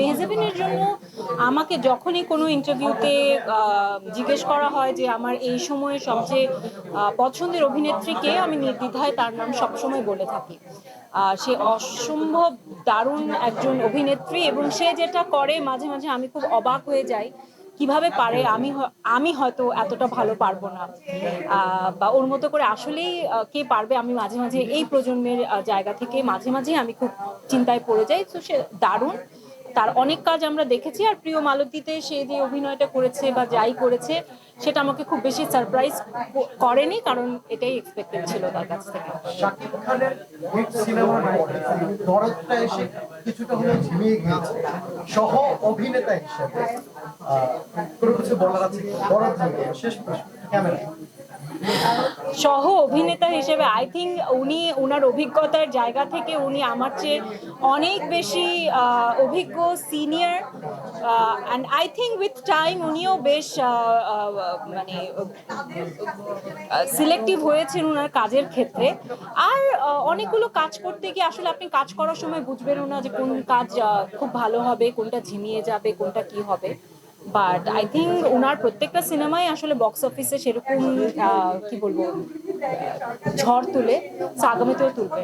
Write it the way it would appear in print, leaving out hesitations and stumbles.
মেহজাবিনের জন্য আমাকে যখনই কোনো ইন্টারভিউতে জিজ্ঞেস করা হয় যে আমার এই সময়ে সবচেয়ে পছন্দের অভিনেত্রী কে, আমি নির্দ্বিধায় তার নাম সবসময় বলে থাকি। সে অসম্ভব দারুণ একজন অভিনেত্রী এবং সে যেটা করে মাঝে মাঝে আমি খুব অবাক হয়ে যাই কিভাবে পারে। আমি হয়তো এতটা ভালো পারবো না, বা ওর মতো করে আসলেই কে পারবে। আমি মাঝে মাঝে এই প্রজন্মের জায়গা থেকে মাঝে মাঝে আমি খুব চিন্তায় পড়ে যাই। তো সে দারুণ, তার অনেক কাজ আমরা দেখেছি। আর প্রিয় মালতীতে সে যে অভিনয়টা করেছে বা যাই করেছে সেটা আমাকে খুব বেশি সারপ্রাইজ করেনি, কারণ এটাই এক্সপেক্টেড ছিল তার কাছ থেকে। শাকিব খানের হিট সিনেমার পরে দরদটা এসে কিছুটা হলেও ঝিমিয়ে গিয়েছে। সহ অভিনেতা হিসেবে কোনো কিছু বলার আছে কি? দরদ নিয়ে শেষ প্রশ্ন, ক্যামেরা। সহ অভিনেতা হিসেবে আই থিঙ্ক উনি ওনার অভিজ্ঞতার জায়গা থেকে উনি আমার চেয়ে অনেক বেশি অভিজ্ঞ, senior. And I think with time উনিও বেশ মানে সিলেক্টিভ হয়েছেন ওনার কাজের ক্ষেত্রে। আর অনেকগুলো কাজ করতে গিয়ে আসলে আপনি কাজ করার সময় বুঝবেনও না যে কোন কাজ খুব ভালো হবে, কোনটা ঝিমিয়ে যাবে, কোনটা কি হবে। বাট আই থিঙ্ক ওনার প্রত্যেকটা সিনেমাই আসলে বক্স অফিসে সেরকম কি বলবো ঝড় তুলে, আগামীতেও তুলবে।